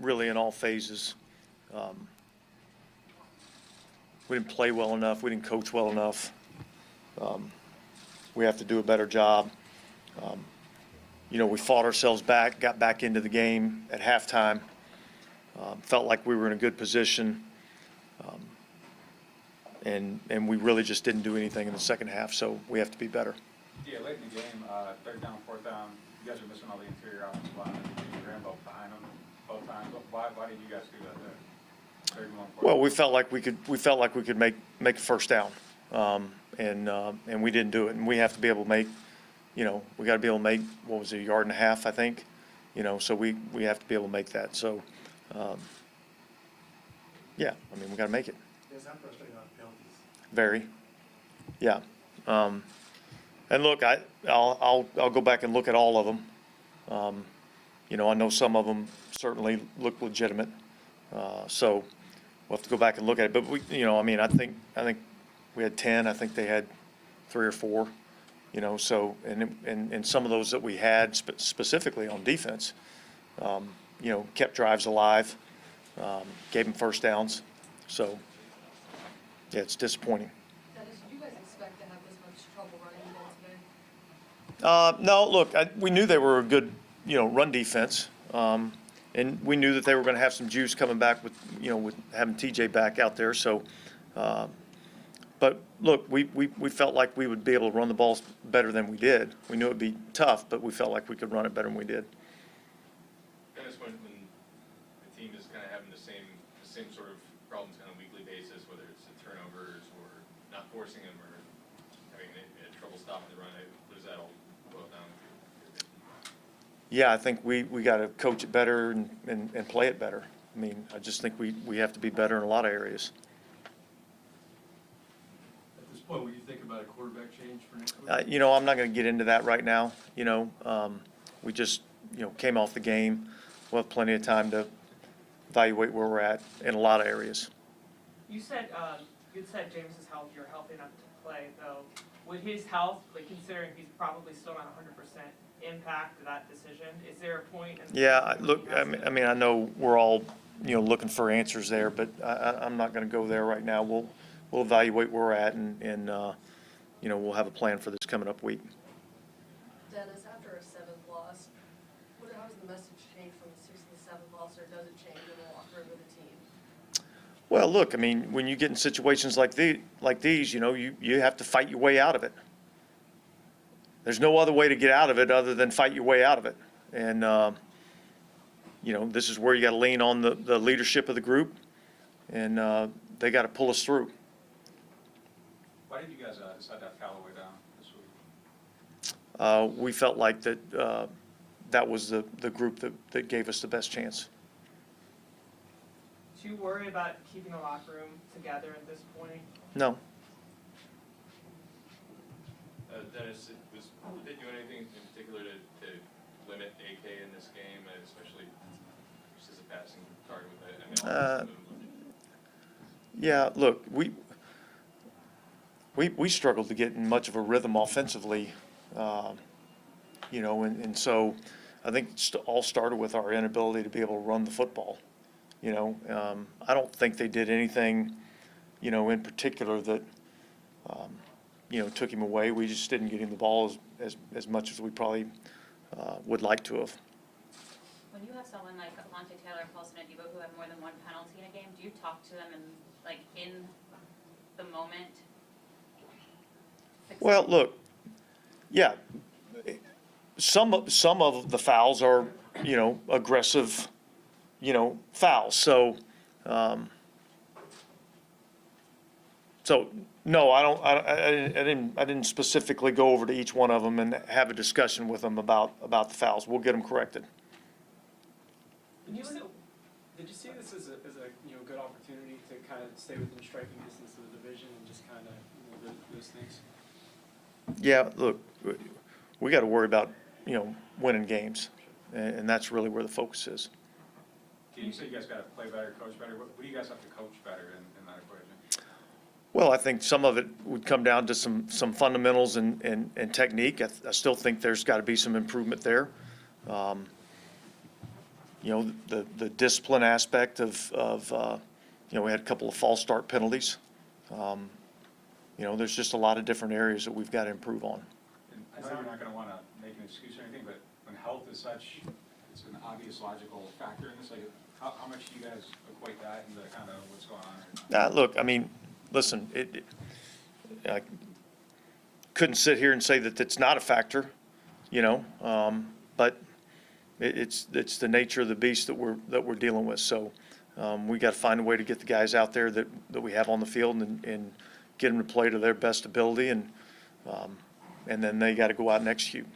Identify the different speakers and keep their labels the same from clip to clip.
Speaker 1: really in all phases. We didn't play well enough. We didn't coach well enough. We have to do a better job. We fought ourselves back, got back into the game at halftime, felt like we were in a good position, and we really just didn't do anything in the second half, so we have to be better.
Speaker 2: Yeah, late in the game, third down, fourth down, you guys are missing all the interior offensive line. You ran behind them both times. Why did you guys do that there? Third and one, fourth.
Speaker 1: Well, we felt like we could make a first down, and we didn't do it. And we have to be able to make, we got to be able to make, what was it, 1.5 yards, I think, so we have to be able to make that. So, yeah, I mean, we got to make it.
Speaker 3: Is that frustrating on penalties?
Speaker 1: Very, yeah. And look, I'll go back and look at all of them. I know some of them certainly look legitimate, so we'll have to go back and look at it. But I think we had 10. I think they had 3 or 4. So and some of those that we had specifically on defense, kept drives alive, gave them first downs. So yeah, it's disappointing.
Speaker 4: Dennis, did you guys expect to have this much trouble running today?
Speaker 1: No, look, we knew they were a good, run defense, and we knew that they were going to have some juice coming back with having TJ back out there. So, but look, we felt like we would be able to run the ball better than we did. We knew it'd be tough, but we felt like we could run it better than we did.
Speaker 5: Dennis, when the team is kind of having the same sort of problems on a weekly basis, whether it's the turnovers or not forcing them or having trouble stopping the run, what does that all boil down to?
Speaker 1: Yeah, I think we got to coach it better and play it better. I mean, I just think we have to be better in a lot of areas.
Speaker 3: At this point, would you think about a quarterback change for next week?
Speaker 1: I'm not going to get into that right now. We just, came off the game. We'll have plenty of time to evaluate where we're at in a lot of areas.
Speaker 6: You said James's health, you're healthy enough to play, though. Would his health, considering he's probably still not 100%, impact that decision? Is there a point?
Speaker 1: Look, I mean, I know we're all, looking for answers there, but I'm not going to go there right now. We'll evaluate where we're at, and we'll have a plan for this coming up week.
Speaker 4: Dennis, after a 7th loss, how does the message change from the 6th to the 7th loss, or does it change in the locker room of the team?
Speaker 1: Well, look, I mean, when you get in situations like these, you have to fight your way out of it. There's no other way to get out of it other than fight your way out of it. And, this is where you got to lean on the leadership of the group, and they got to pull us through.
Speaker 2: Why did you guys decide to have Callaway down this week?
Speaker 1: We felt like that was the group that gave us the best chance.
Speaker 6: Do you worry about keeping the locker room together at this point?
Speaker 1: No.
Speaker 5: Dennis, was they doing anything in particular to limit AK in this game, especially just as a passing target with that?
Speaker 1: Yeah, look, we struggled to get in much of a rhythm offensively, and so I think it all started with our inability to be able to run the football. I don't think they did anything, in particular that, took him away. We just didn't get him the ball as much as we probably would like to have.
Speaker 7: When you have someone like Alontae Taylor, Paulson Adebo who have more than one penalty in a game, do you talk to them in the moment?
Speaker 1: Well, look, yeah, some of the fouls are, aggressive, fouls. So, no, I didn't specifically go over to each one of them and have a discussion with them about the fouls. We'll get them corrected.
Speaker 8: Did you see this as a good opportunity to kind of stay within striking distance of the division and just kind of those things?
Speaker 1: Yeah, look, we got to worry about winning games, and that's really where the focus is.
Speaker 2: You say you guys got to play better, coach better. What do you guys have to coach better in that equation?
Speaker 1: Well, I think some of it would come down to some fundamentals and technique. I still think there's got to be some improvement there. you know, the discipline aspect of, you know, we had a couple of false start penalties. You know, there's just a lot of different areas that we've got to improve on.
Speaker 2: And I know you're not gonna wanna make an excuse or anything, but when health is such, it's an obvious logical factor in this, like, how much do you guys equate that into kind of what's going on?
Speaker 1: Look, I mean, listen, I couldn't sit here and say that it's not a factor, you know, but it's the nature of the beast that we're dealing with. So we got to find a way to get the guys out there that we have on the field and get them to play to their best ability, and then they got to go out and execute.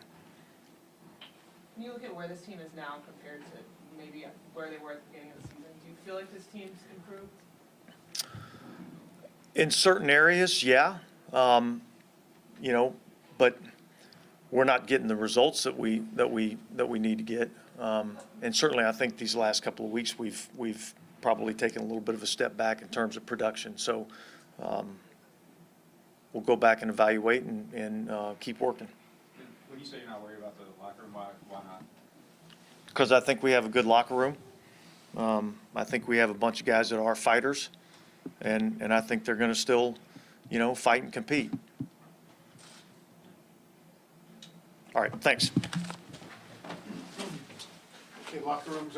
Speaker 6: When you look at where this team is now compared to maybe where they were at the beginning of the season, do you feel like this team's improved?
Speaker 1: In certain areas, yeah, you know, but we're not getting the results that we need to get. And certainly, I think these last couple of weeks we've probably taken a little bit of a step back in terms of production. So we'll go back and evaluate and keep working.
Speaker 2: When you say you're not worried about the locker room, why not?
Speaker 1: Because I think we have a good locker room. I think we have a bunch of guys that are fighters, and I think they're going to still, you know, fight and compete. All right, thanks.
Speaker 9: Okay, locker rooms